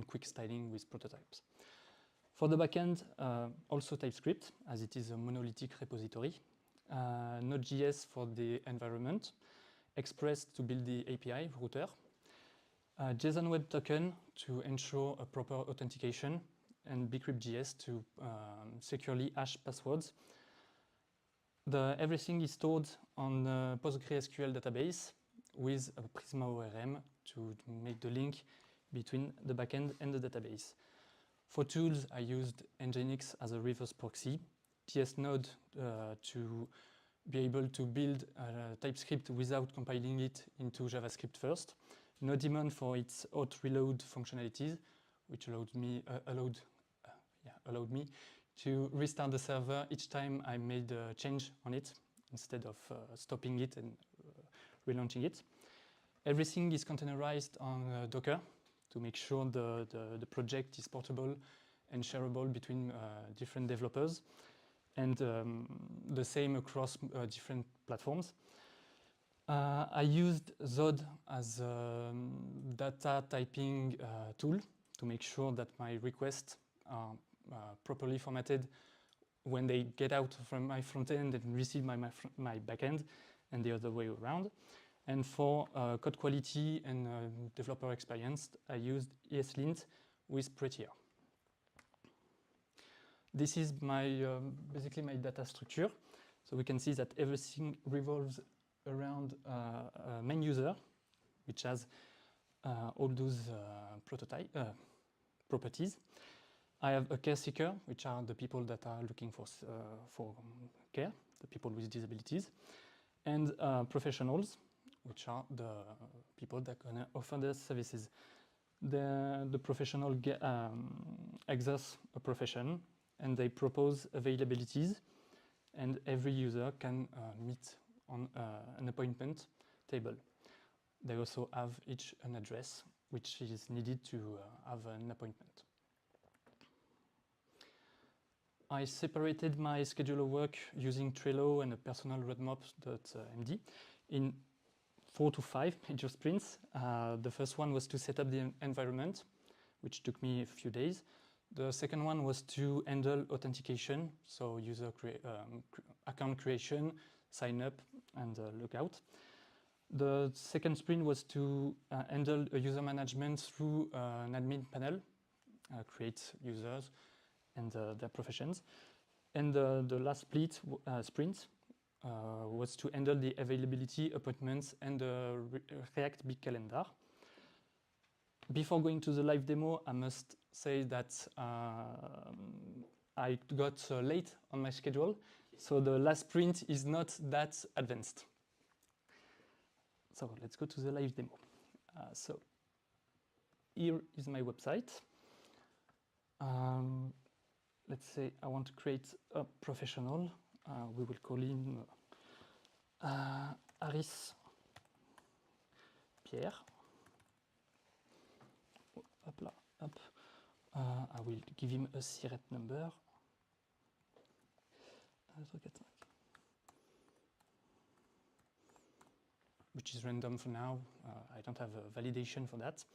quick styling with prototypes. For the backend, also TypeScript, as it is a monolithic repository. Node.js for the environment. Express to build the API router. JSON Web Token to ensure a proper authentication. And bcrypt.js to securely hash passwords. Everything is stored on a PostgreSQL database with a Prisma ORM to make the link between the backend and the database. For tools, I used Nginx as a reverse proxy, tsnode to be able to build TypeScript without compiling it into JavaScript first, Nodemon for its hot reload functionalities, which allowed me to restart the server each time I made a change on it instead of stopping it and relaunching it. Everything is containerized on Docker to make sure the project is portable and shareable between different developers, and the same across different platforms. I used Zod as a data typing tool to make sure that my requests are properly formatted when they get out from my front end and receive my back end, and the other way around. And for code quality and developer experience, I used ESLint with Prettier. This is basically my data structure. So we can see that everything revolves around a main user, which has all those properties. I have a care seeker, which are the people that are looking for care, the people with disabilities, and professionals, which are the people that are going to offer the services. The professional exerce a profession, and they propose availabilities, and every user can meet on an appointment table. They also have each an address, which is needed to have an appointment. I separated my schedule of work using Trello and a personal roadmap.md in 4 to 5 major sprints. The first one was to set up the environment, which took me a few days. The second one was to handle authentication, so user account creation, sign up, and logout. The second sprint was to handle a user management through an admin panel, create users and their professions. And the last sprint was to handle the availability, appointments, and the React Big Calendar. Before going to the live demo, I must say that I got late on my schedule, so the last sprint is not that advanced. So let's go to the live demo. So here is my website. Let's say I want to create a professional. We will call him Harris Pierre. Hop là, hop. I will give him a SIRET number. Which is random for now. I don't have a validation for that.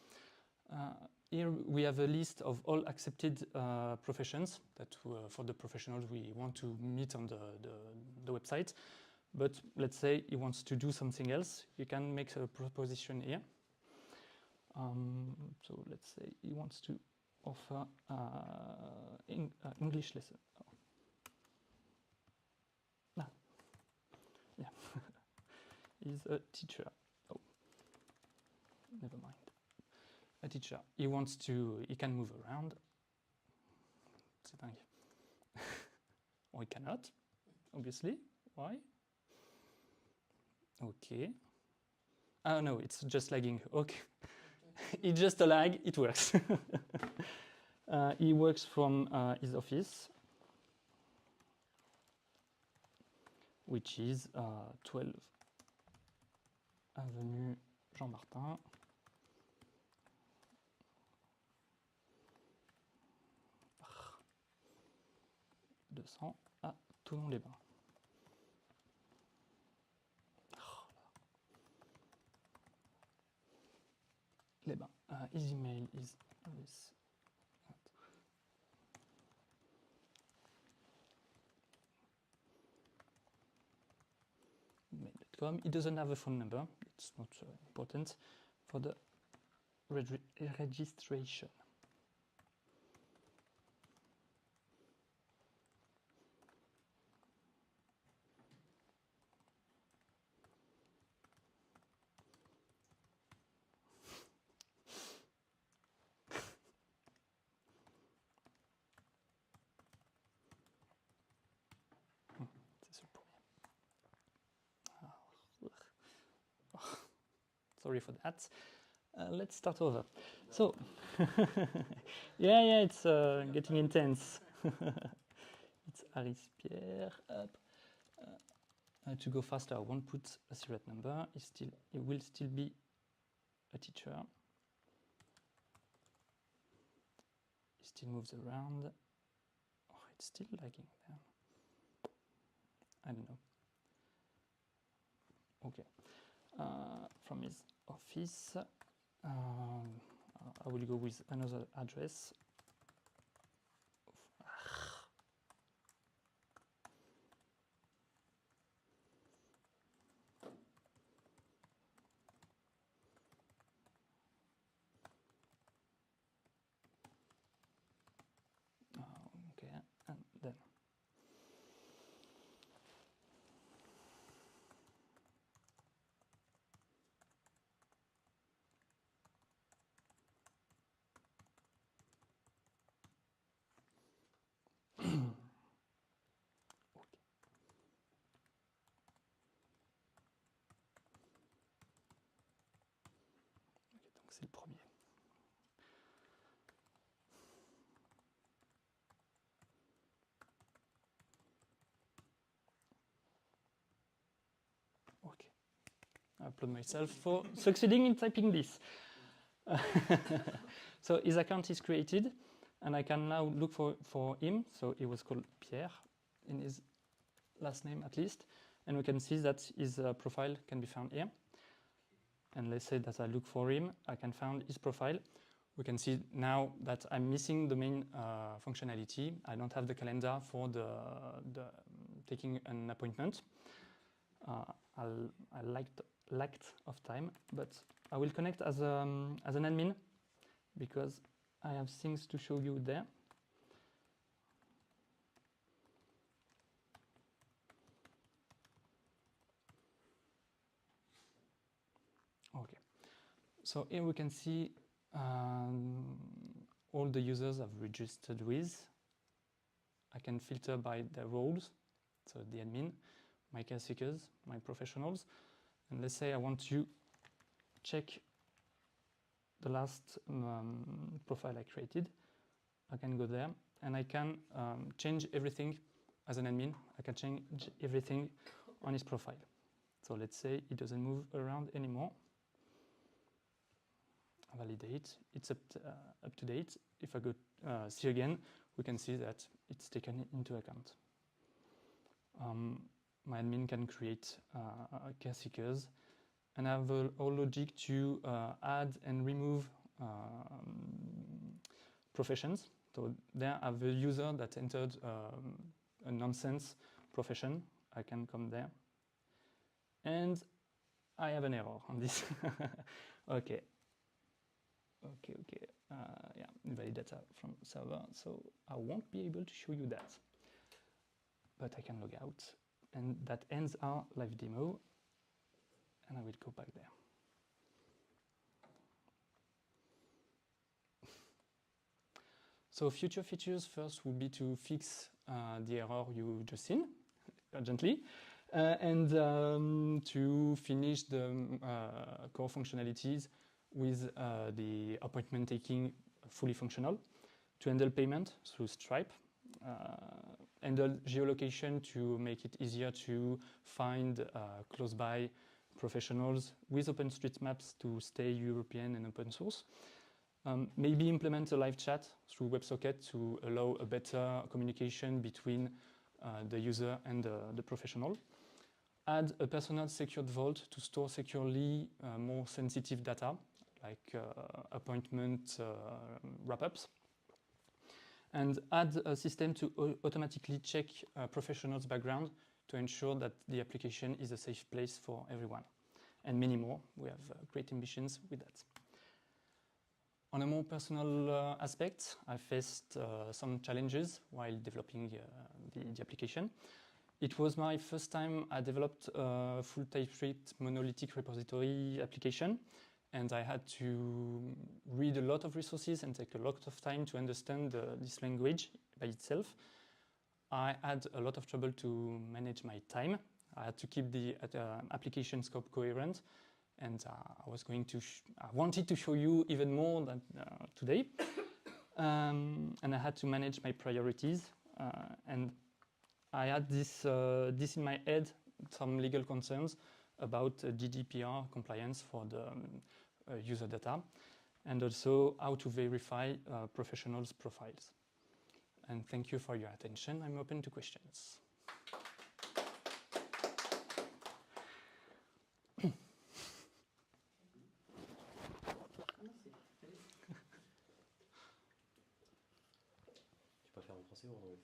Here we have a list of all accepted professions that for the professionals we want to meet on the website. But let's say he wants to do something else. You can make a proposition here. So let's say he wants to offer English lesson. Oh. Yeah. He's a teacher. Oh, never mind. A teacher. He can move around. C'est dingue. Or he cannot, obviously. Why? Okay. Oh no, it's just lagging. Okay. It's just a lag, it works. He works from his office, which is 12 Avenue Jean-Martin. à Thonon-les-Bains. Les Bains. His email is gmail.com. It doesn't have a phone number. It's not important for the registration. Sorry for that. Let's start over. So, yeah, it's getting intense. It's Aris Pierre. Up. To go faster, I won't put a serial number. It will still be a teacher. It still moves around. Oh, it's still lagging there. I don't know. Okay. From his office, I will go with another address. Okay, and then. C'est le premier. Okay. I applaud myself for succeeding in typing this. So his account is created, and I can now look for him. So he was called Pierre in his last name at least. And we can see that his profile can be found here. And let's say that I look for him, I can find his profile. We can see now that I'm missing the main functionality. I don't have the calendar for the taking an appointment. I lacked of time, but I will connect as an admin because I have things to show you there. Okay, so here we can see all the users I've registered with. I can filter by their roles, so the admin, my care seekers, my professionals, and let's say I want to check the last profile I created. I can go there and I can change everything as an admin. I can change everything on his profile. So let's say it doesn't move around anymore. Validate, it's up to date. If I go see again, we can see that it's taken into account. My admin can create care seekers, and I have a whole logic to add and remove professions. So there I have a user that entered a nonsense profession. I can come there, and I have an error on this. Okay. Yeah, invalid data from server, so I won't be able to show you that. But I can log out, and that ends our live demo, and I will go back there. So future features first would be to fix the error you just seen urgently, and to finish the core functionalities with the appointment taking fully functional, to handle payment through Stripe, handle geolocation to make it easier to find close by professionals with OpenStreetMaps to stay European and open source. Maybe implement a live chat through WebSocket to allow a better communication between the user and the professional. Add a personal secured vault to store securely more sensitive data, like appointment wrap-ups. And add a system to automatically check professionals' background to ensure that the application is a safe place for everyone. And many more. We have great ambitions with that. On a more personal aspect, I faced some challenges while developing the application. It was my first time I developed a full TypeScript monolithic repository application, and I had to read a lot of resources and take a lot of time to understand this language by itself. I had a lot of trouble to manage my time. I had to keep the application scope coherent, and I wanted to show you even more than today. And I had to manage my priorities, and I had this in my head, some legal concerns about GDPR compliance for the user data, and also how to verify professionals' profiles. And thank you for your attention. I'm open to questions. Tu préfères en français ou en anglais?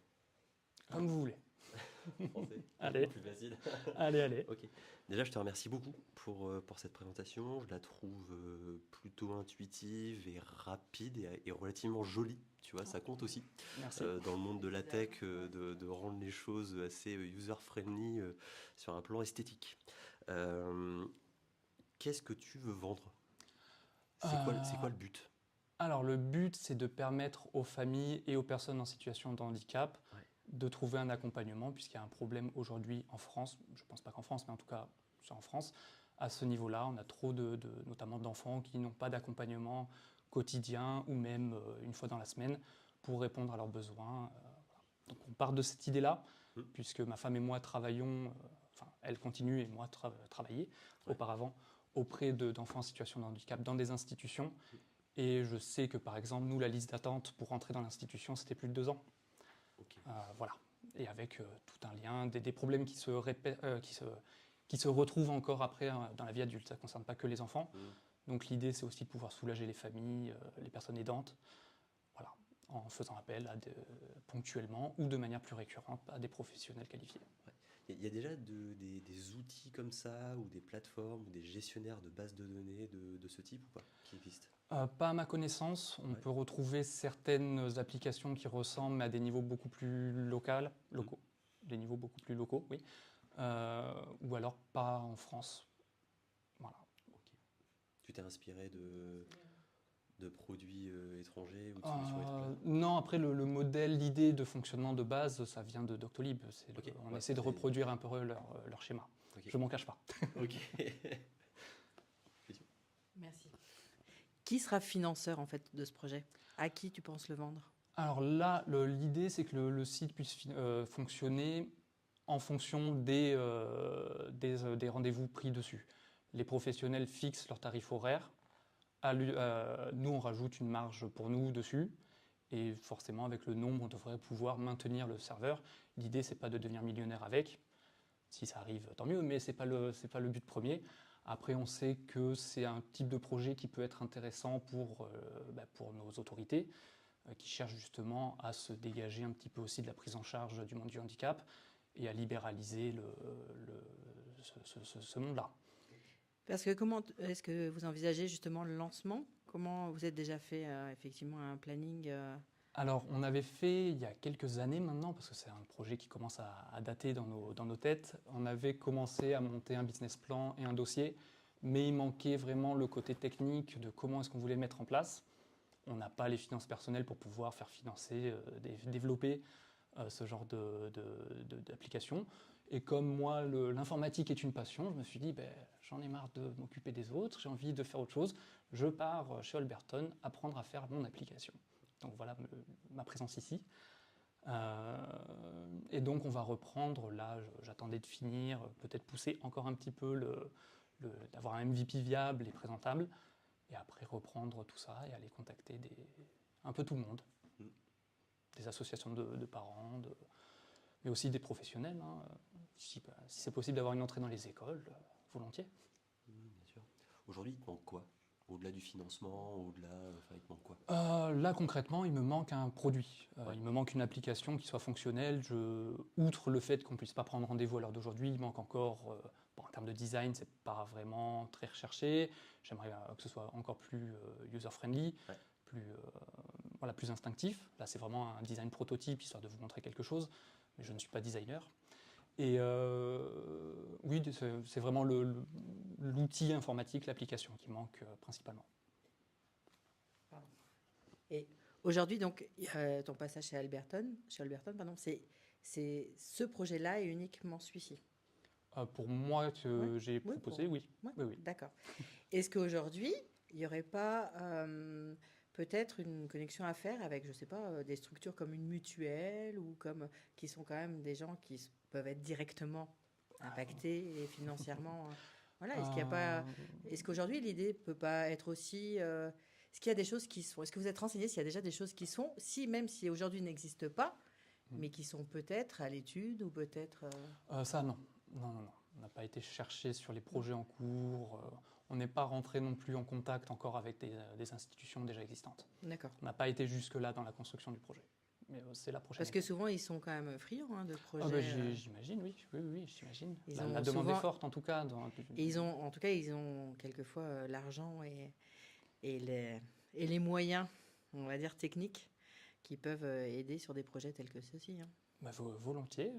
Comme vous voulez. Français. Allez. Plus facile. Allez. Ok. Déjà, je te remercie beaucoup pour cette présentation. Je la trouve plutôt intuitive et rapide et relativement jolie. Tu vois, ça compte aussi. Merci. Dans le monde de la tech, de rendre les choses assez user-friendly sur un plan esthétique. Qu'est-ce que tu veux vendre? C'est quoi le but? Alors, le but, c'est de permettre aux familles et aux personnes en situation de handicap de trouver un accompagnement, puisqu'il y a un problème aujourd'hui en France, je ne pense pas qu'en France, mais en tout cas en France, à ce niveau-là, on a trop notamment d'enfants qui n'ont pas d'accompagnement quotidien ou même une fois dans la semaine pour répondre à leurs besoins. Donc on part de cette idée-là, puisque ma femme et moi travaillons, elle continue et moi travaillais auparavant auprès d'enfants en situation de handicap dans des institutions. Et je sais que par exemple, nous, la liste d'attente pour rentrer dans l'institution, c'était plus de 2 ans. Okay. Voilà. Et avec tout un lien, des problèmes qui se retrouvent encore après dans la vie adulte. Ça ne concerne pas que les enfants. Donc l'idée, c'est aussi de pouvoir soulager les familles, les personnes aidantes, voilà, en faisant appel ponctuellement ou de manière plus récurrente à des professionnels qualifiés. Ouais. Il y a déjà des outils comme ça, ou des plateformes, ou des gestionnaires de bases de données de ce type ou pas, qui existent? Pas à ma connaissance. On peut retrouver certaines applications qui ressemblent à des niveaux beaucoup plus locaux, des niveaux beaucoup plus locaux, oui, ou alors pas en France. Voilà. Okay. Tu t'es inspiré de produits étrangers ou de solutions étrangères? Non, après le modèle, l'idée de fonctionnement de base, ça vient de Doctolib. On essaie de reproduire un peu leur schéma. Okay. Je m'en cache pas. Ok. Merci. Qui sera financeur en fait de ce projet? À qui tu penses le vendre? Alors là, l'idée c'est que le site puisse fonctionner en fonction des rendez-vous pris dessus. Les professionnels fixent leurs tarifs horaires. Nous, on rajoute une marge pour nous dessus. Et forcément, avec le nombre, on devrait pouvoir maintenir le serveur. L'idée, c'est pas de devenir millionnaire avec. Si ça arrive, tant mieux, mais c'est pas le but premier. Après, on sait que c'est un type de projet qui peut être intéressant pour nos autorités, qui cherchent justement à se dégager un petit peu aussi de la prise en charge du monde du handicap et à libéraliser ce monde-là. Parce que comment est-ce que vous envisagez justement le lancement? Comment vous êtes déjà fait effectivement un planning Alors, on avait fait il y a quelques années maintenant, parce que c'est un projet qui commence à dater dans nos têtes, on avait commencé à monter un business plan et un dossier, mais il manquait vraiment le côté technique de comment est-ce qu'on voulait mettre en place. On n'a pas les finances personnelles pour pouvoir faire financer, développer ce genre d'application. Et comme moi, l'informatique est une passion, je me suis dit, j'en ai marre de m'occuper des autres, j'ai envie de faire autre chose. Je pars chez Holberton apprendre à faire mon application. Donc voilà ma présence ici. Et donc on va reprendre, là j'attendais de finir, peut-être pousser encore un petit peu, d'avoir un MVP viable et présentable, et après reprendre tout ça et aller contacter un peu tout le monde. Des associations de parents, mais aussi des professionnels. Hein. Si c'est possible d'avoir une entrée dans les écoles, volontiers. Bien sûr. Aujourd'hui, il te manque quoi Au-delà du financement, enfin, il te manque quoi? Là, concrètement, il me manque un produit. Ouais. Il me manque une application qui soit fonctionnelle. Outre le fait qu'on ne puisse pas prendre rendez-vous à l'heure d'aujourd'hui, il manque encore, bon, en termes de design, c'est pas vraiment très recherché. J'aimerais que ce soit encore plus user-friendly, Ouais. plus instinctif. Là, c'est vraiment un design prototype, histoire de vous montrer quelque chose, mais je ne suis pas designer. Et oui, c'est vraiment l'outil informatique, l'application qui manque principalement. Et aujourd'hui, donc, ton passage chez Alberton, pardon, c'est ce projet-là et uniquement celui-ci. Pour moi, que Ouais. j'ai Oui, proposé, oui. Ouais, Oui, oui. d'accord. Est-ce qu'aujourd'hui, il n'y aurait pas peut-être une connexion à faire avec, je sais pas, des structures comme une mutuelle ou qui sont quand même des gens qui peuvent être directement impactés et financièrement. Voilà. Est-ce qu'aujourd'hui l'idée peut pas être aussi est-ce qu'il y a des choses qui sont est-ce que vous êtes renseigné s'il y a déjà des choses qui sont même si aujourd'hui n'existent pas mais qui sont peut-être à l'étude ou peut-être Ça, non. Non. On n'a pas été chercher sur les projets en cours. On n'est pas rentré non plus en contact encore avec des institutions déjà existantes. D'accord. On n'a pas été jusque-là dans la construction du projet. Mais c'est la prochaine Parce que étape. souvent, ils sont quand même friands de projets. J'imagine, oui. Oui, j'imine. Ils La ont demande souvent- est forte, en tout cas. Et en tout cas, ils ont quelquefois l'argent et les moyens, on va dire techniques, qui peuvent aider sur des projets tels que ceux-ci. Hein. Volontiers.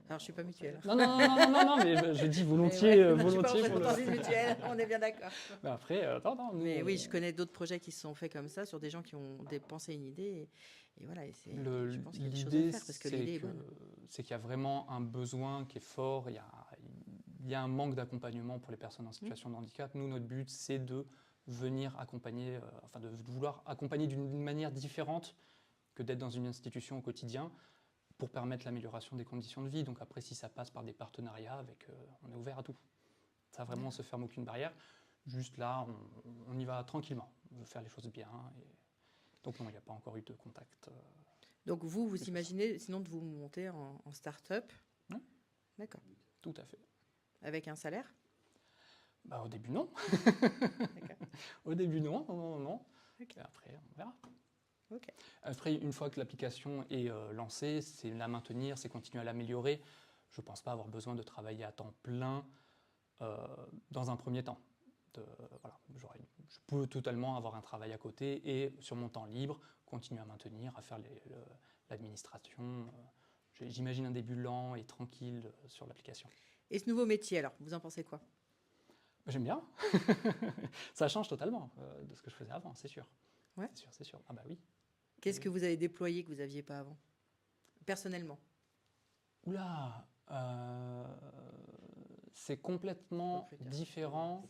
Alors, je suis pas mutuelle. Non, mais je dis volontiers. Mais ouais, Volontiers je suis pas pour dans une mutuelle, on est bien d'accord. Mais après, non, nous, Mais oui, je connais d'autres projets qui se sont faits comme ça, sur des gens qui ont dépensé une idée. Et voilà, je pense qu'il y a des choses à faire, parce que l'idée est bonne. C'est qu'il y a vraiment un besoin qui est fort. Il y a un manque d'accompagnement pour les personnes en situation de handicap. Nous, notre but, c'est de venir accompagner, de vouloir accompagner d'une manière différente que d'être dans une institution au quotidien, pour permettre l'amélioration des conditions de vie. Donc après, si ça passe par des partenariats, on est ouvert à tout. Ça, vraiment, on ne se ferme aucune barrière. Juste là, on y va tranquillement. On veut faire les choses bien. Donc non, il n'y a pas encore eu de contact. Donc vous imaginez sinon de vous monter en start-up? Oui. D'accord. Tout à fait. Avec un salaire? Au début, non. D'accord. Au début, non. Okay. Et après, on verra. Okay. Après, une fois que l'application est lancée, c'est la maintenir, c'est continuer à l'améliorer. Je ne pense pas avoir besoin de travailler à temps plein dans un premier temps. Je peux totalement avoir un travail à côté et sur mon temps libre, continuer à maintenir, à faire l'administration. J'imagine un début lent et tranquille sur l'application. Et ce nouveau métier, alors, vous en pensez quoi? J'aime bien. Ça change totalement de ce que je faisais avant, c'est sûr. Ouais. C'est sûr. Ah bah oui. Qu'est-ce que vous avez déployé que vous n'aviez pas avant, personnellement? Oula, c'est complètement différent.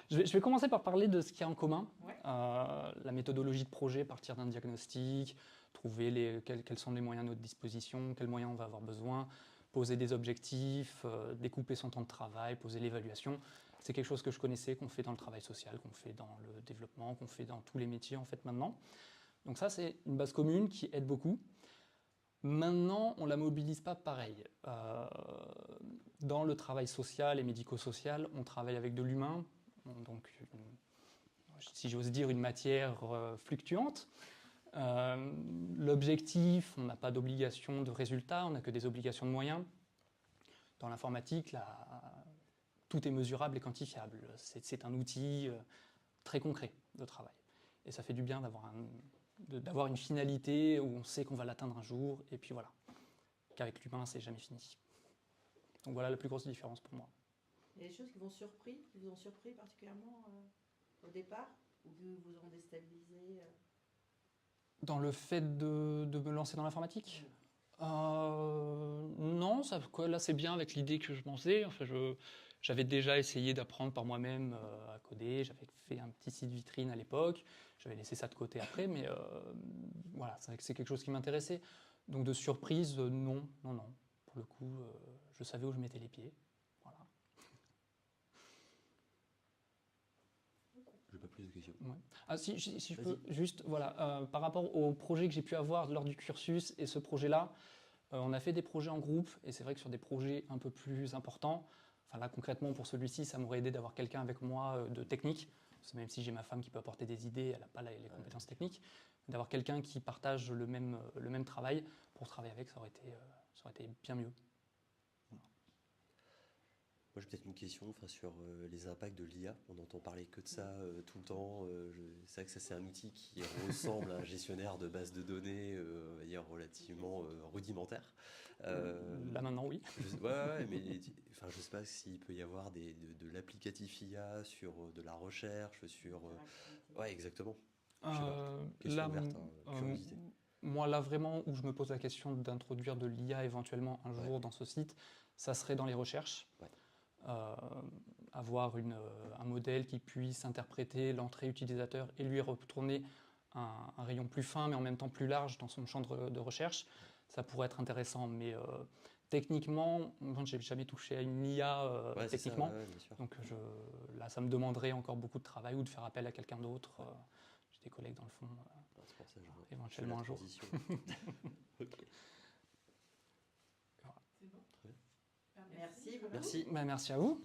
Je vais commencer par parler de ce qu'il y a en commun. Ouais. La méthodologie de projet, partir d'un diagnostic, trouver quels sont les moyens à notre disposition, quels moyens on va avoir besoin, poser des objectifs, découper son temps de travail, poser l'évaluation. C'est quelque chose que je connaissais, qu'on fait dans le travail social, qu'on fait dans le développement, qu'on fait dans tous les métiers en fait maintenant. Donc ça, c'est une base commune qui aide beaucoup. Maintenant, on ne la mobilise pas pareil. Dans le travail social et médico-social, on travaille avec de l'humain, donc si j'ose dire une matière fluctuante. L'objectif, on n'a pas d'obligation de résultat, on n'a que des obligations de moyens. Dans l'informatique, tout est mesurable et quantifiable. C'est un outil très concret de travail. Et ça fait du bien d'avoir une finalité où on sait qu'on va l'atteindre un jour, et puis voilà. Qu'avec l'humain, c'est jamais fini. Donc voilà la plus grosse différence pour moi. Il y a des choses qui vous ont surpris particulièrement au départ, ou qui vous ont déstabilisé Dans le fait de me lancer dans l'informatique ? Non, là c'est bien avec l'idée que je m'en faisais. Enfin, j'avais déjà essayé d'apprendre par moi-même à coder, j'avais fait un petit site vitrine à l'époque, j'avais laissé ça de côté après, mais voilà, c'est quelque chose qui m'intéressait. Donc de surprise, non. Pour le coup, je savais où je mettais les pieds. Voilà. J'ai pas plus de questions. Ouais. Ah, si je peux juste, voilà, par rapport au projet que j'ai pu avoir lors du cursus et ce projet-là, on a fait des projets en groupe, et c'est vrai que sur des projets un peu plus importants, enfin là concrètement pour celui-ci, ça m'aurait aidé d'avoir quelqu'un avec moi de technique même si j'ai ma femme qui peut apporter des idées, elle n'a pas les compétences techniques. D'avoir quelqu'un qui partage le même travail, pour travailler avec, ça aurait été bien mieux. Moi, j'ai peut-être une question sur les impacts de l'IA. On n'entend parler que de ça tout le temps. C'est vrai que ça, c'est un outil qui ressemble à un gestionnaire de base de données, on va dire, relativement rudimentaire. Là maintenant, oui. Ouais, mais je sais pas s'il peut y avoir de l'applicatif IA sur de la recherche, sur... Ouais, exactement. Je sais pas. Question Là, ouverte, curiosité. moi, là vraiment, où je me pose la question d'introduire de l'IA éventuellement un jour dans ce site, ça serait dans les recherches. Ouais. Avoir un modèle qui puisse interpréter l'entrée utilisateur et lui retourner un rayon plus fin mais en même temps plus large dans son champ de recherche, ça pourrait être intéressant. Mais techniquement, moi, j'ai jamais touché à une IA techniquement, ça, bien sûr. donc là ça me demanderait encore beaucoup de travail ou de faire appel à quelqu'un d'autre. J'ai des collègues dans le fond, C'est pour ça que éventuellement un jour. Ok. C'est bon. Très bien. Merci. Merci. Merci à vous.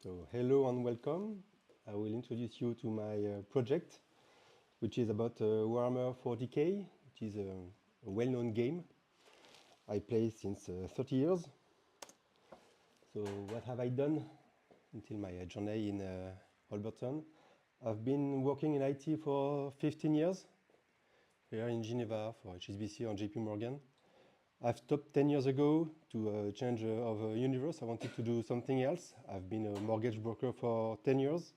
So hello and welcome. I will introduce you to my project, which is about Warhammer 40k, which is a well-known game I play since 30 years. So what have I done until my journey in Holberton? I've been working in IT for 15 years, here in Geneva for HSBC or JP Morgan. I've stopped 10 years ago to change of universe. I wanted to do something else. I've been a mortgage broker for 10 years.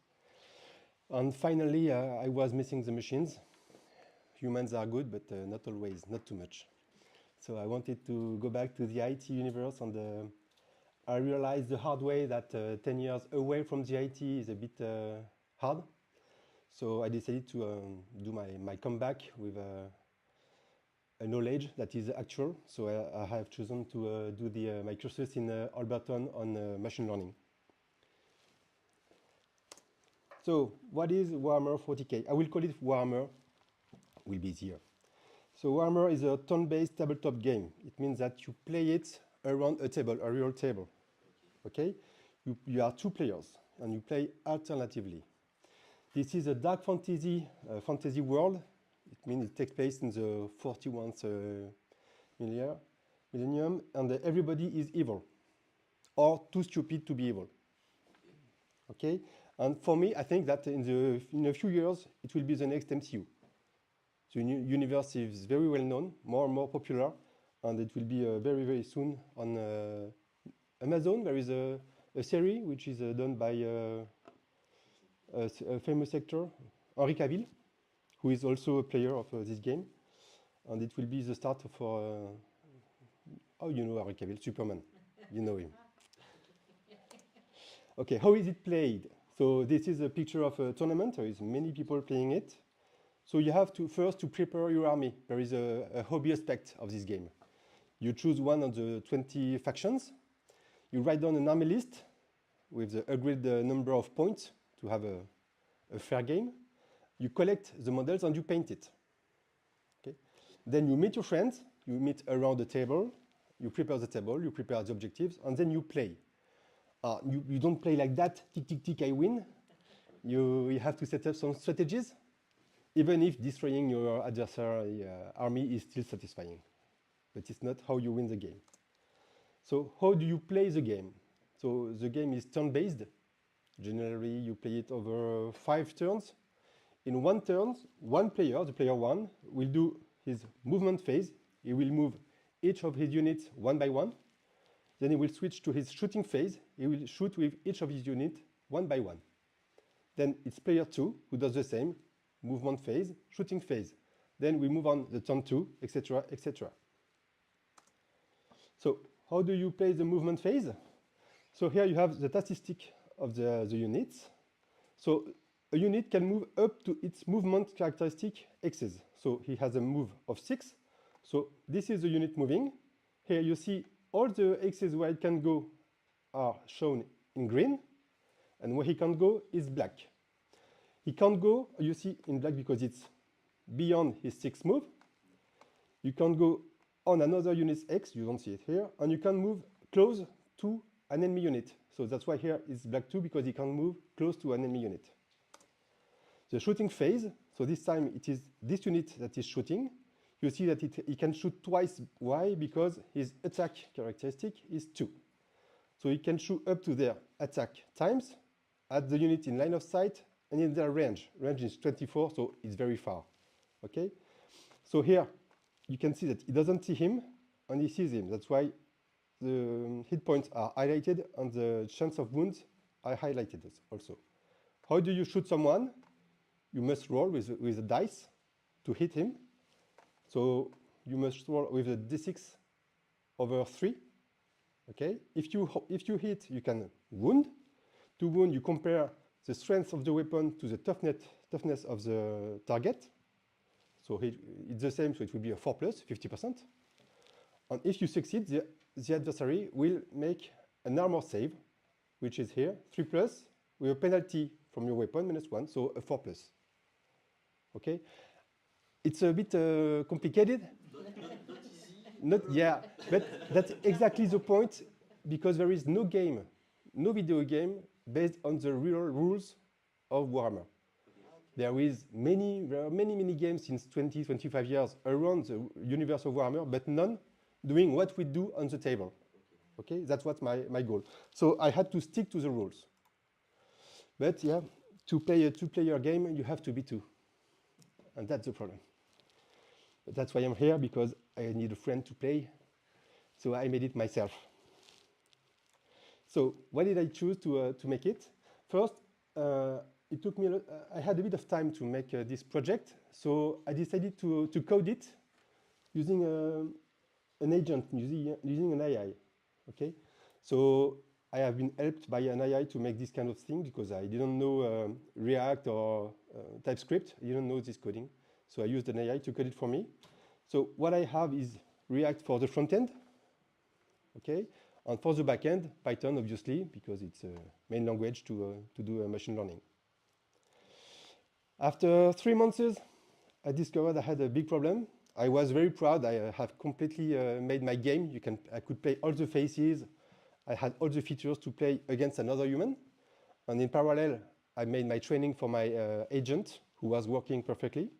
And finally, I was missing the machines. Humans are good, but not always, not too much. So I wanted to go back to the IT universe, and I realized the hard way that 10 years away from the IT is a bit hard. So I decided to do my comeback with a knowledge that is actual. So I have chosen to do my cursus in Holberton on machine learning. So what is Warhammer 40k? I will call it Warhammer, will be easier. So Warhammer is a turn-based tabletop game. It means that you play it around a table, a real table. Okay? You are 2 players, and you play alternatively. This is a dark fantasy world. It means it takes place in the 41st millennium, and everybody is evil, or too stupid to be evil. Okay? And for me, I think that in a few years, it will be the next MCU. The universe is very well known, more and more popular, and it will be very, very soon on Amazon. There is a series which is done by a famous actor, Henry Cavill, who is also a player of this game. And it will be the start for, oh, you know Henry Cavill, Superman. You know him. Okay, how is it played? So this is a picture of a tournament. There is many people playing it. So you have to first to prepare your army. There is a hobby aspect of this game. You choose one of the 20 factions. You write down an army list with the agreed number of points to have a fair game. You collect the models and you paint it. Okay? Then you meet your friends. You meet around the table. You prepare the table. You prepare the objectives, and then you play. You don't play like that. Tick, tick, tick, I win. You have to set up some strategies, even if destroying your adversary army is still satisfying. But it's not how you win the game. So how do you play the game? So the game is turn-based. Generally, you play it over 5 turns. In one turn, one player, the player 1, will do his movement phase. He will move each of his units one by one. Then he will switch to his shooting phase. He will shoot with each of his units one by one. Then it's player 2 who does the same, movement phase, shooting phase. Then we move on the turn 2, etc., etc. So how do you play the movement phase? So here you have the statistic of the units. So a unit can move up to its movement characteristic x's. So he has a move of 6. So this is the unit moving. Here you see all the x's where it can go are shown in green, and where he can't go is black. He can't go, you see, in black because it's beyond his 6th move. You can't go on another unit's x, you don't see it here, and you can move close to an enemy unit. So that's why here it's black 2, because he can't move close to an enemy unit. The shooting phase, so this time it is this unit that is shooting. You see that he can shoot twice. Why? Because his attack characteristic is 2. So he can shoot up to their attack times at the unit in line of sight and in their range. Range is 24, so it's very far. Okay? So here you can see that he doesn't see him and he sees him. That's why the hit points are highlighted and the chance of wounds are highlighted also. How do you shoot someone? You must roll with a dice to hit him. So you must roll with a d6 over 3. Okay? If you hit, you can wound. To wound, you compare the strength of the weapon to the toughness of the target. So it's the same, so it will be a 4 plus, 50%. And if you succeed, the adversary will make an armor save, which is here, 3 plus, with a penalty from your weapon, -1, so a 4 plus. Okay? It's a bit complicated. Not easy. But that's exactly the point, because there is no game, no video game based on the real rules of Warhammer. There are many games since 20, 25 years around the universe of Warhammer, but none doing what we do on the table. Okay, that's what my goal. So I had to stick to the rules. But yeah, to play a two-player game, you have to be two. And that's the problem. But that's why I'm here, because I need a friend to play. So I made it myself. So why did I choose to make it? First, it took me, I had a bit of time to make this project. So I decided to code it using an agent, using an AI. Okay, so I have been helped by an AI to make this kind of thing because I didn't know React or TypeScript. I didn't know this coding. So I used an AI to code it for me. So what I have is React for the front end, okay? And for the back end, Python, obviously, because it's a main language to do machine learning. After 3 months, I discovered I had a big problem. I was very proud. I have completely made my game. I could play all the faces. I had all the features to play against another human. And in parallel, I made my training for my agent, who was working perfectly.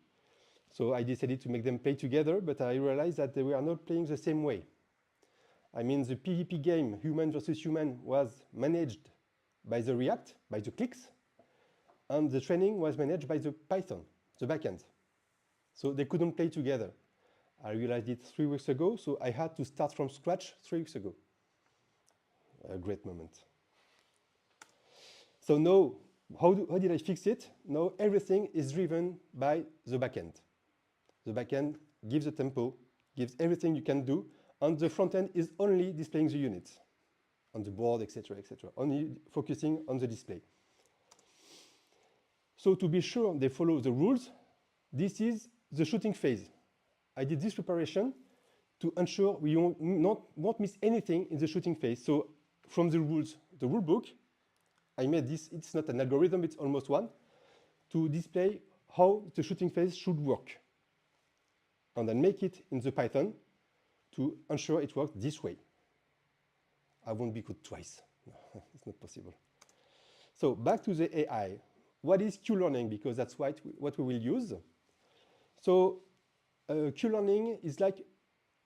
So I decided to make them play together, but I realized that they were not playing the same way. I mean, the PvP game, human versus human, was managed by the React, by the clicks, and the training was managed by the Python, the backend. So they couldn't play together. I realized it 3 weeks ago, so I had to start from scratch 3 weeks ago. A great moment. So now, how did I fix it? Now everything is driven by the backend. The backend gives the tempo, gives everything you can do, and the front end is only displaying the units on the board, etc., only focusing on the display. So to be sure they follow the rules, this is the shooting phase. I did this preparation to ensure we won't miss anything in the shooting phase. So from the rules, the rule book, I made this, it's not an algorithm, it's almost one, to display how the shooting phase should work. And then make it in the Python to ensure it works this way. I won't be good twice. No, it's not possible. So back to the AI. What is Q-learning? Because that's what we will use. So Q-learning is like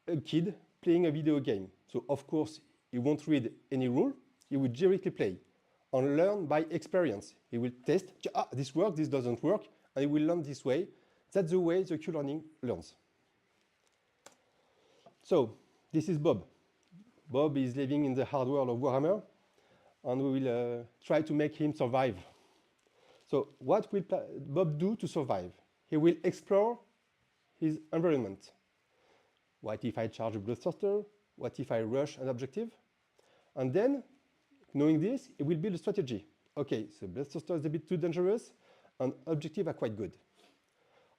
a kid playing a video game. So of course, he won't read any rule. He will directly play and learn by experience. He will test, this works, this doesn't work, and he will learn this way. That's the way the Q-learning learns. So this is Bob. Bob is living in the hard world of Warhammer, and we will try to make him survive. So what will Bob do to survive? He will explore his environment. What if I charge a bloodthirster? What if I rush an objective? And then, knowing this, he will build a strategy. Okay, so bloodthirster is a bit too dangerous, and objectives are quite good.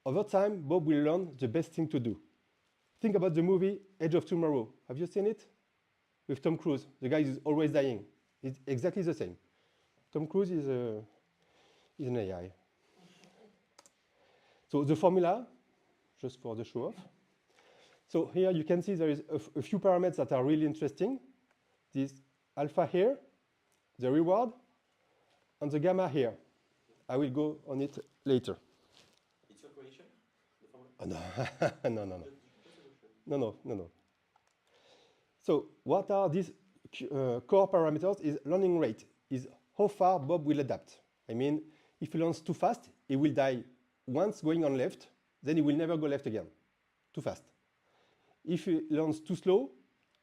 Over time, Bob will learn the best thing to do. Think about the movie Edge of Tomorrow. Have you seen it? With Tom Cruise. The guy is always dying. It's exactly the same. Tom Cruise is an AI. So the formula, just for the show off. So here you can see there is a few parameters that are really interesting. This alpha here, the reward, and the gamma here. I will go on it later. It's your creation, the formula? Oh, no. No. So what are these core parameters? Is learning rate, is how far Bob will adapt. I mean, if he learns too fast, he will die once going on left, then he will never go left again. Too fast. If he learns too slow,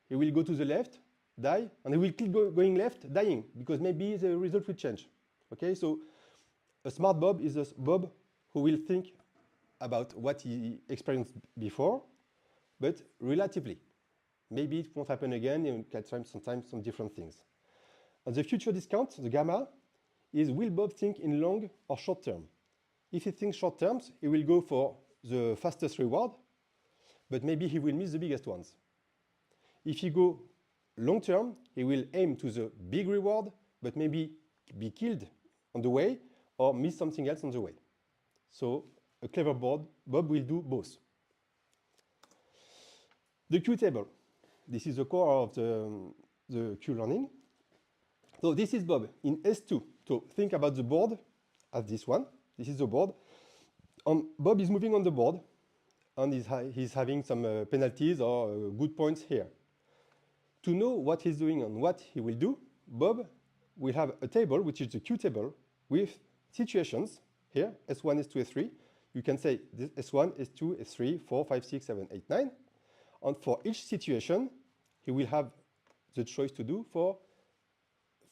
he will go to the left, die, and he will keep going left, dying, because maybe the result will change. Okay, so a smart Bob is a Bob who will think about what he experienced before, but relatively. Maybe it won't happen again, and can try sometimes some different things. And the future discount, the gamma, is will Bob think in long or short term? If he thinks short terms, he will go for the fastest reward, but maybe he will miss the biggest ones. If he go long term, he will aim to the big reward, but maybe be killed on the way or miss something else on the way. So a clever Bob will do both. The Q table. This is the core of the Q learning. So this is Bob in S2. So think about the board as this one. This is the board. Bob is moving on the board, and he's having some penalties or good points here. To know what he's doing and what he will do, Bob will have a table, which is the Q table, with situations here, S1, S2, S3. You can say this S1, S2, S3, 4, 5, 6, 7, 8, 9. And for each situation, he will have the choice to do for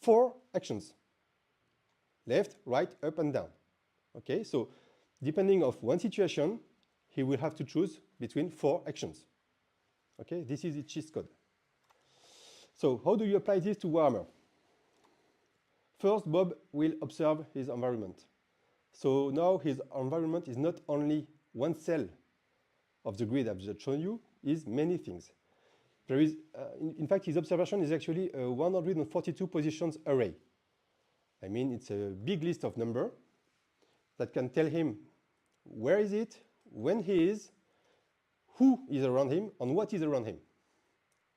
4 actions. Left, right, up, and down. Okay, so depending on one situation, he will have to choose between 4 actions. Okay, this is its cheat code. So how do you apply this to Warhammer? First, Bob will observe his environment. So now his environment is not only one cell of the grid I've just shown you, is many things. There is, in fact, his observation is actually a 142 positions array. I mean, it's a big list of numbers that can tell him where is it, when he is, who is around him, and what is around him.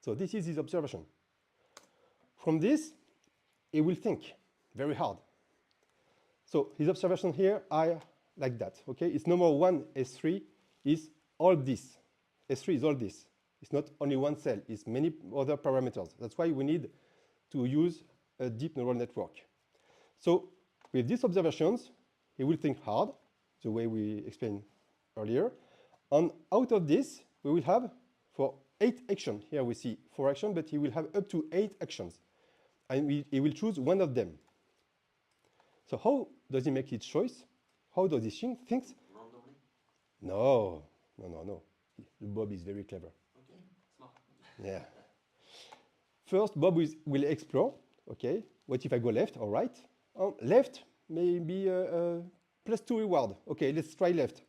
So this is his observation. From this, he will think very hard. So his observation here are like that. Okay, it's number 1 S3 is all this. S3 is all this. It's not only one cell, it's many other parameters. That's why we need to use a deep neural network. So with these observations, he will think hard, the way we explained earlier. And out of this, we will have for 8 actions. Here we see 4 actions, but he will have up to 8 actions. And he will choose one of them. So how does he make his choice? How does he think? Randomly? No. Bob is very clever. Okay, smart. Yeah. First, Bob will explore. Okay, what if I go left or right? Left, maybe +2 reward. Okay, let's try left.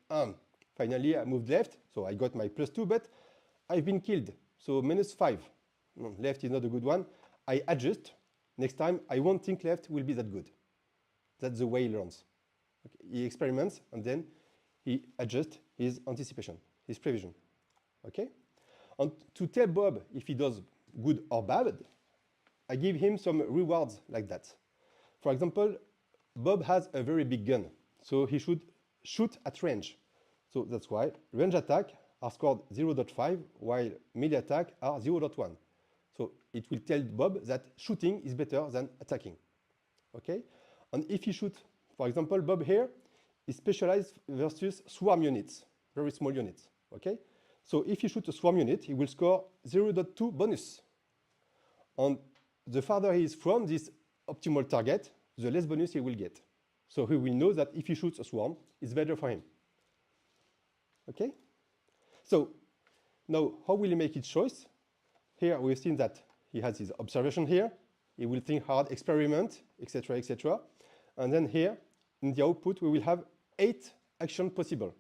Finally, I moved left, so I got my +2, but I've been killed, so -5. Left is not a good one. I adjust. Next time, I won't think left will be that good. That's the way he learns. Okay. He experiments, and then he adjusts his anticipation, his prevision. Okay? And to tell Bob if he does good or bad, I give him some rewards like that. For example, Bob has a very big gun, so he should shoot at range. So that's why range attack are scored 0.5, while melee attack are 0.1. So it will tell Bob that shooting is better than attacking. Okay? And if he shoots, for example, Bob here is specialized versus swarm units, very small units. Okay? So if he shoots a swarm unit, he will score 0.2 bonus. And the farther he is from this optimal target, the less bonus he will get. So he will know that if he shoots a swarm, it's better for him. Okay? So now, how will he make his choice? Here we've seen that he has his observation here. He will think hard, experiment, etc., etc. And then here, in the output, we will have 8 actions possible.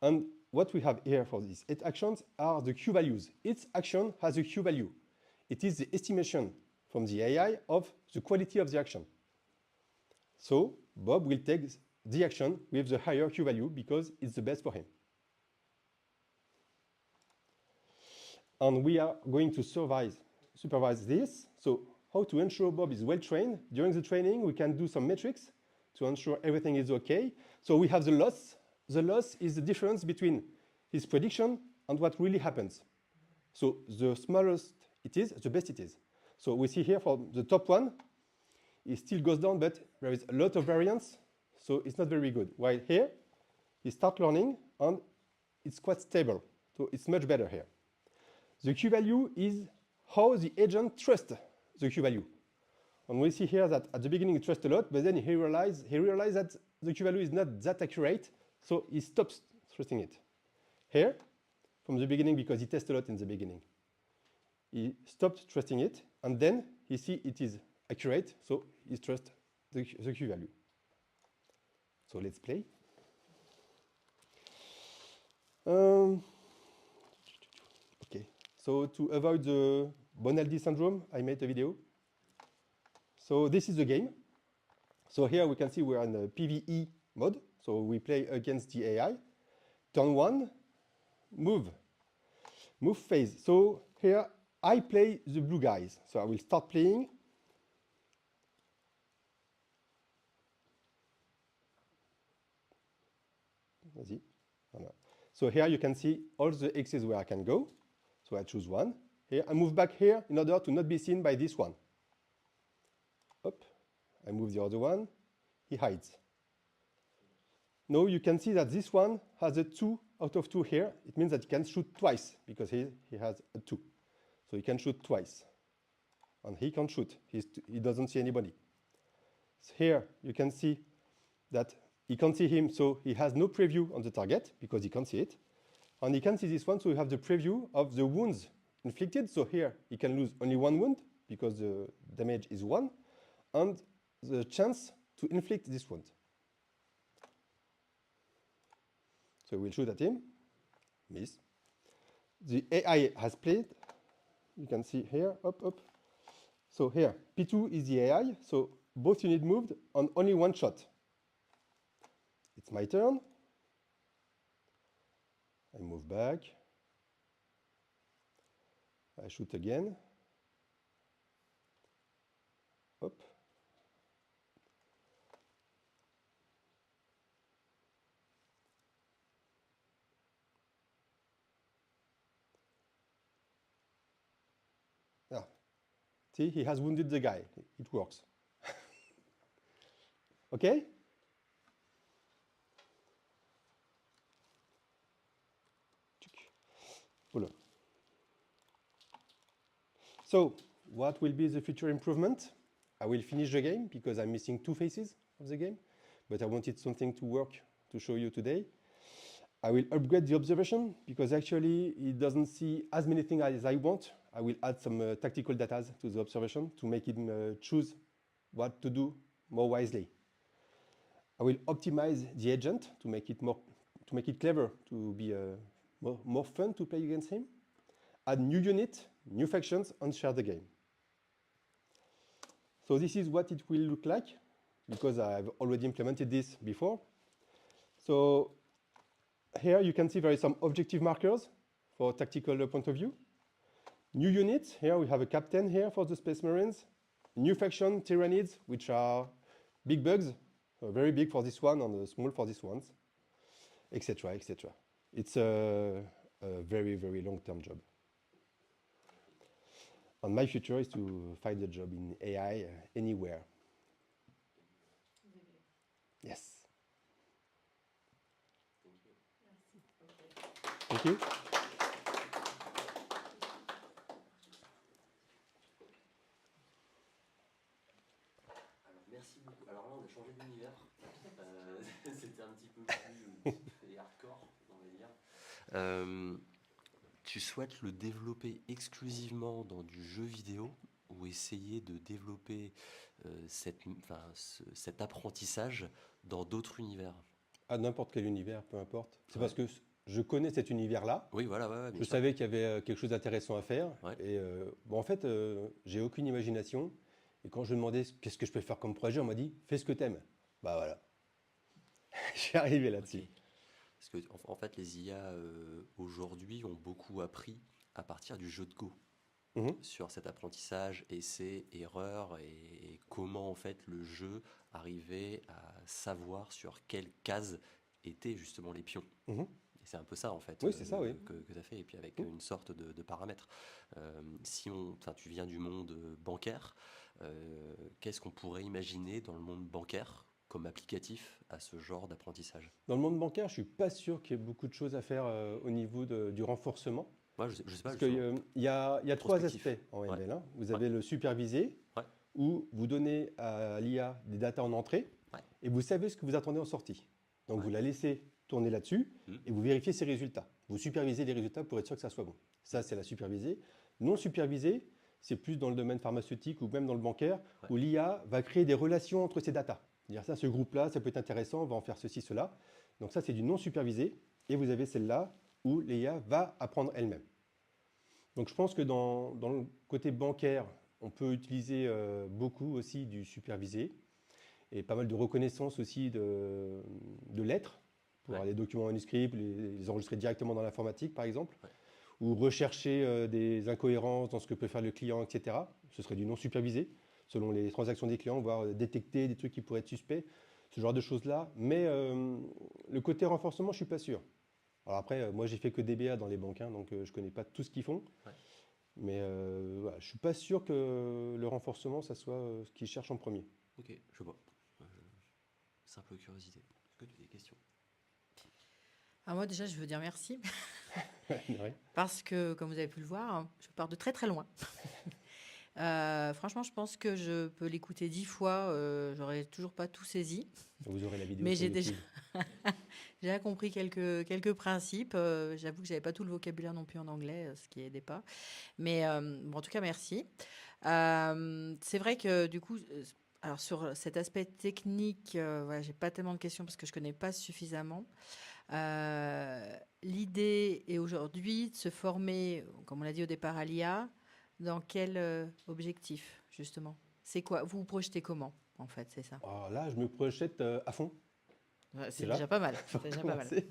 And what we have here for these 8 actions are the Q values. Each action has a Q value. It is the estimation from the AI of the quality of the action. So Bob will take the action with the higher Q value because it's the best for him. And we are going to supervise this. So how to ensure Bob is well trained? During the training, we can do some metrics to ensure everything is okay. So we have the loss. The loss is the difference between his prediction and what really happens. So the smallest it is, the best it is. So we see here for the top one, it still goes down, but there is a lot of variance, so it's not very good. While here, he starts learning, and it's quite stable. So it's much better here. The Q value is how the agent trusts the Q value. And we see here that at the beginning he trusts a lot, but then he realized that the Q value is not that accurate, so he stops trusting it. Here, from the beginning, because he tests a lot in the beginning, he stopped trusting it, and then he sees it is accurate, so he trusts the Q value. So let's play. Okay, so to avoid the Bonaldi syndrome, I made a video. So this is the game. So here we can see we're in the PvE mode. So we play against the AI. Turn 1, move phase. So here I play the blue guys. So I will start playing. So here you can see all the X's where I can go. So I choose one. Here, I move back here in order to not be seen by this one. Up. I move the other one. He hides. Now you can see that this one has a 2 out of 2 here. It means that he can shoot twice because he has a 2. So he can shoot twice. And he can't shoot. He doesn't see anybody. So here you can see that he can't see him, so he has no preview on the target because he can't see it. And he can see this one, so we have the preview of the wounds inflicted. So here he can lose only 1 wound because the damage is 1, and the chance to inflict this wound. So we'll shoot at him. Miss. The AI has played. You can see here, up, up. So here, P2 is the AI, so both units moved on only 1 shot. It's my turn. I move back. I shoot again. Up. Ah. See, he has wounded the guy. It works. Okay? So, what will be the future improvement? I will finish the game because I'm missing 2 phases of the game, but I wanted something to work to show you today. I will upgrade the observation because actually it doesn't see as many things as I want. I will add some tactical data to the observation to make him choose what to do more wisely. I will optimize the agent to make it clever, to be more fun to play against him. Add new unit, new factions, and share the game. So this is what it will look like, because I've already implemented this before. So here you can see there is some objective markers for tactical point of view. New units, here we have a captain here for the Space Marines. New faction, Tyrannids, which are big bugs, very big for this one and small for this ones, etc., etc. It's a very, very long-term job. And my future is to find a job in AI anywhere. Yes. Thank you. Alors, merci beaucoup. Alors là, on a changé d'univers. C'était un petit peu plus hardcore, on va dire. Tu souhaites le développer exclusivement dans du jeu vidéo ou essayer de développer cet apprentissage dans d'autres univers? À n'importe quel univers, peu importe. C'est parce que je connais cet univers-là. Oui, voilà. Ouais, je savais qu'il y avait quelque chose d'intéressant à faire. Ouais. Et en fait, j'ai aucune imagination. Et quand je demandais qu'est-ce que je peux faire comme projet, on m'a dit fais ce que t'aimes. Bah voilà. J'ai arrivé là-dessus. Okay. Parce que en fait, les IA aujourd'hui ont beaucoup appris à partir du jeu de Go sur cet apprentissage, essai, erreur et comment en fait le jeu arrivait à savoir sur quelle case étaient justement les pions. Et c'est un peu ça en fait oui, c'est ça, oui. que tu as fait, et puis avec une sorte de paramètres. Tu viens du monde bancaire, qu'est-ce qu'on pourrait imaginer dans le monde bancaire comme applicatif à ce genre d'apprentissage? Dans le monde bancaire, je ne suis pas sûr qu'il y ait beaucoup de choses à faire au niveau du renforcement. Moi, je sais pas. Parce qu'il y a 3 aspects en ML. Hein. Vous avez le supervisé, où vous donnez à l'IA des datas en entrée, et vous savez ce que vous attendez en sortie. Donc vous la laissez tourner là-dessus, et vous vérifiez ses résultats. Vous supervisez les résultats pour être sûr que ça soit bon. Ça, c'est la supervisée. Non supervisée, c'est plus dans le domaine pharmaceutique ou même dans le bancaire, où l'IA va créer des relations entre ces datas. Dire ça, ce groupe-là, ça peut être intéressant, on va en faire ceci, cela. Donc ça, c'est du non supervisé. Et vous avez celle-là où l'IA va apprendre elle-même. Donc je pense que dans le côté bancaire, on peut utiliser beaucoup aussi du supervisé et pas mal de reconnaissance aussi de lettres pour avoir les documents manuscrits, les enregistrer directement dans l'informatique, par exemple, ou rechercher des incohérences dans ce que peut faire le client, etc. Ce serait du non supervisé, selon les transactions des clients, voire détecter des trucs qui pourraient être suspects, ce genre de choses-là. Mais le côté renforcement, je ne suis pas sûr. Alors après, moi j'ai fait que DBA dans les banques, hein, donc je connais pas tout ce qu'ils font. Ouais. Mais voilà, je suis pas sûr que le renforcement, ça soit ce qu'ils cherchent en premier. Ok, je vois. Euh, Simple curiosité. Est-ce que tu as des questions? Alors moi déjà, je veux dire merci Ouais. parce que, comme vous avez pu le voir, hein, je pars de très très loin. Franchement, je pense que je peux l'écouter 10 fois, j'aurais toujours pas tout saisi, Vous aurez la vidéo mais sur j'ai déjà, YouTube. j'ai déjà compris quelques principes. J'avoue que j'avais pas tout le vocabulaire non plus en anglais, ce qui aidait pas. Mais bon, en tout cas, merci. C'est vrai que du coup, alors sur cet aspect technique, voilà, j'ai pas tellement de questions parce que je connais pas suffisamment. L'idée est aujourd'hui de se former, comme on l'a dit au départ, à l'IA. Dans quel objectif, justement? C'est quoi? Vous vous projetez comment, en fait, c'est ça? Alors là, je me projette à fond, Ouais, c'est déjà, déjà pas mal. pour C'est déjà pas mal. commencer.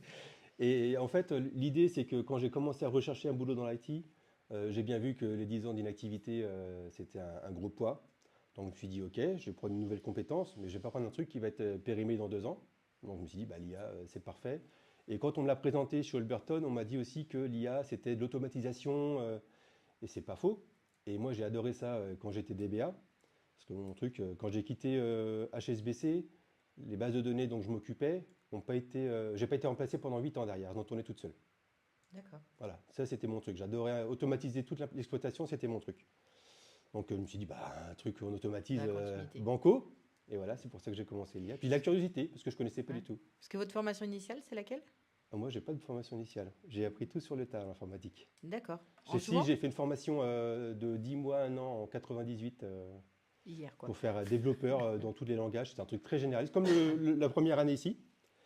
Et en fait, l'idée, c'est que quand j'ai commencé à rechercher un boulot dans l'IT, j'ai bien vu que les 10 ans d'inactivité, c'était un gros poids. Donc je me suis dit, ok, je vais prendre une nouvelle compétence, mais je vais pas prendre un truc qui va être périmé dans 2 ans. Donc je me suis dit, bah, l'IA, c'est parfait. Et quand on me l'a présenté chez Holberton, on m'a dit aussi que l'IA, c'était de l'automatisation, et c'est pas faux. Et moi, j'ai adoré ça quand j'étais DBA. Parce que mon truc, quand j'ai quitté HSBC, les bases de données dont je m'occupais n'ont pas été, j'ai pas été remplacé pendant 8 ans derrière, j'en tournais toute seule. D'accord. Voilà, ça c'était mon truc. J'adorais automatiser toute l'exploitation, c'était mon truc. Donc je me suis dit, bah, un truc on automatise La continuité. banco. Et voilà, c'est pour ça que j'ai commencé l'IA. Puis la curiosité, parce que je connaissais pas Ouais. du tout. Parce que votre formation initiale, c'est laquelle? Moi, j'ai pas de formation initiale. J'ai appris tout sur le tas, l'informatique. D'accord. En Si, jouant? j'ai fait une formation de 10 mois, 1 an en 98 Hier, quoi. pour faire développeur dans tous les langages. C'est un truc très généraliste, comme la première année ici.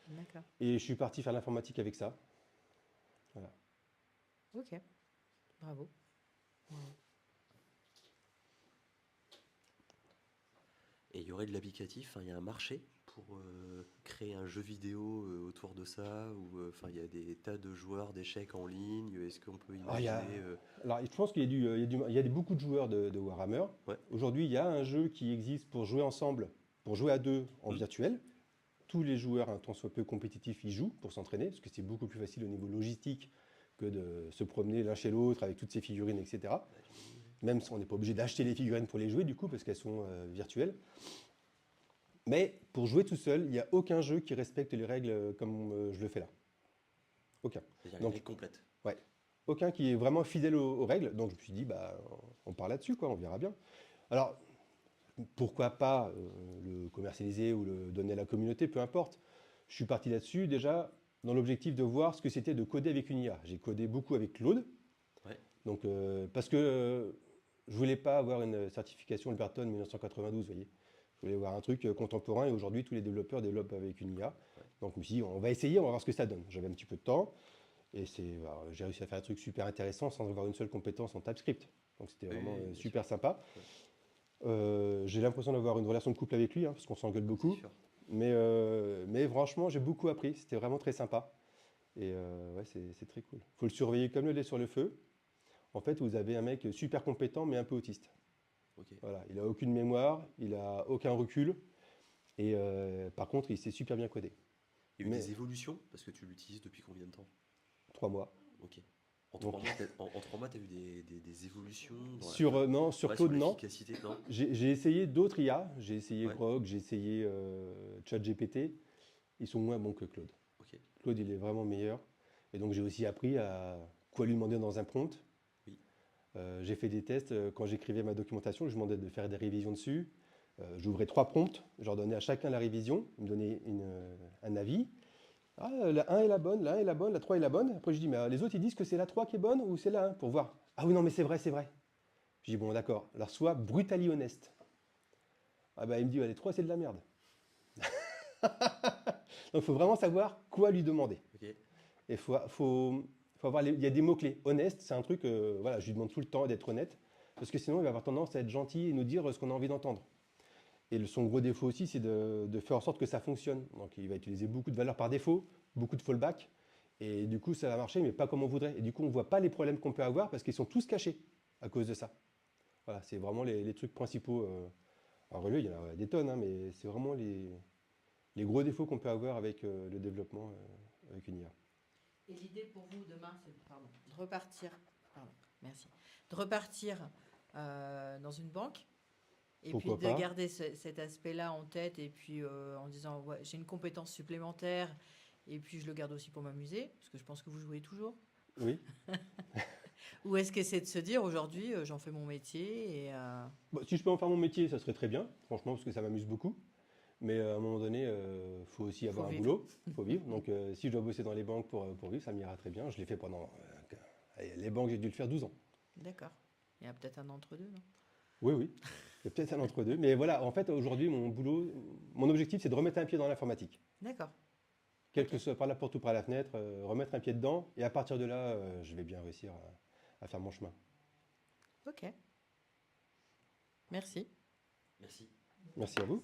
D'accord. Et je suis parti faire l'informatique avec ça. Voilà. Ok. Bravo. Et il y aurait de l'applicatif, hein, il y a un marché pour créer un jeu vidéo autour de ça, ou enfin il y a des tas de joueurs d'échecs en ligne. Est-ce qu'on peut Ah, il y a- imaginer Alors, je pense qu'il y a, beaucoup de joueurs de Warhammer. Ouais. Aujourd'hui, il y a un jeu qui existe pour jouer ensemble, pour jouer à deux en virtuel. Tous les joueurs, un tant soit peu compétitifs, y jouent pour s'entraîner, parce que c'est beaucoup plus facile au niveau logistique que de se promener l'un chez l'autre avec toutes ces figurines, etc. Même si on n'est pas obligé d'acheter les figurines pour les jouer, du coup, parce qu'elles sont virtuelles. Mais pour jouer tout seul, il n'y a aucun jeu qui respecte les règles comme je le fais là. Aucun. c'est-à-dire Donc- les règles complètes. Ouais. Aucun qui est vraiment fidèle aux règles. Donc je me suis dit, bah, on part là-dessus, quoi, on verra bien. Alors, pourquoi pas le commercialiser ou le donner à la communauté, peu importe. Je suis parti là-dessus déjà dans l'objectif de voir ce que c'était de coder avec une IA. J'ai codé beaucoup avec Claude. Ouais. Donc, parce que je voulais pas avoir une certification Alberton 1992, vous voyez. Je voulais avoir un truc contemporain et aujourd'hui tous les développeurs développent avec une IA. Donc je me suis dit, on va essayer, on va voir ce que ça donne. J'avais un petit peu de temps et j'ai réussi à faire un truc super intéressant sans avoir une seule compétence en TypeScript. Donc c'était vraiment Oui, bien super sûr. sympa. J'ai l'impression d'avoir une relation de couple avec lui, hein, parce qu'on s'engueule beaucoup. C'est sûr. Mais franchement, j'ai beaucoup appris. C'était vraiment très sympa. Et ouais, c'est très cool. Il faut le surveiller comme le lait sur le feu. En fait, vous avez un mec super compétent, mais un peu autiste. Ok. Voilà, il n'a aucune mémoire, il n'a aucun recul. Et par contre, il sait super bien coder. Il y a eu Mais- des évolutions parce que tu l'utilises depuis combien de temps? 3 mois. Ok. En Donc- 3 mois, en 3 mois, tu as vu des évolutions dans Non, sur ouais, Claude, sur non. l'efficacité, non? J'ai essayé d'autres IA. J'ai essayé Ouais. Grok, j'ai essayé ChatGPT. Ils sont moins bons que Claude. Ok. Claude, il est vraiment meilleur. Et donc, j'ai aussi appris à quoi lui demander dans un prompt. Oui. J'ai fait des tests quand j'écrivais ma documentation. Je demandais de faire des révisions dessus. J'ouvrais 3 prompts. Je leur donnais à chacun la révision. Ils me donnaient un avis. Ah, la 1 est la bonne, la 1 est la bonne, la 3 est la bonne. Après, je dis, mais les autres, ils disent que c'est la 3 qui est bonne ou c'est la 1 pour voir. Ah oui, non, mais c'est vrai, c'est vrai. Je dis, bon, d'accord. Alors, sois brutally honnête. Ah bah, il me dit, ouais, les 3, c'est de la merde. Donc, il faut vraiment savoir quoi lui demander. Ok. Et faut avoir il y a des mots-clés. Honnête, c'est un truc, voilà, je lui demande tout le temps d'être honnête, parce que sinon, il va avoir tendance à être gentil et nous dire ce qu'on a envie d'entendre. Et son gros défaut aussi, c'est de faire en sorte que ça fonctionne. Donc, il va utiliser beaucoup de valeurs par défaut, beaucoup de fallback, et du coup, ça va marcher, mais pas comme on voudrait. Et du coup, on ne voit pas les problèmes qu'on peut avoir, parce qu'ils sont tous cachés à cause de ça. Voilà, c'est vraiment les trucs principaux. Alors, lui, il y en a des tonnes, hein, mais c'est vraiment les gros défauts qu'on peut avoir avec le développement avec une IA. Et l'idée pour vous demain, c'est de repartir, merci, de repartir dans une banque et Pourquoi puis de pas. garder cet aspect-là en tête et puis en disant ouais, j'ai une compétence supplémentaire et puis je le garde aussi pour m'amuser parce que je pense que vous jouez toujours. Oui. Ou est-ce que c'est de se dire aujourd'hui j'en fais mon métier et Bon, si je peux en faire mon métier, ça serait très bien, franchement, parce que ça m'amuse beaucoup. Mais à un moment donné, il faut aussi avoir un vivre. boulot, il faut vivre. Donc si je dois bosser dans les banques pour vivre, ça m'ira très bien. Je l'ai fait pendant... allez, les banques, j'ai dû le faire 12 ans. D'accord. Il y a peut-être un entre-deux, non? Oui, oui. Il y a peut-être un entre-deux. Mais voilà, en fait, aujourd'hui, mon boulot, mon objectif, c'est de remettre un pied dans l'informatique. D'accord. Quel Ok. que soit par la porte ou par la fenêtre, remettre un pied dedans. Et à partir de là, je vais bien réussir à faire mon chemin. Ok. Merci. Merci. Merci à vous.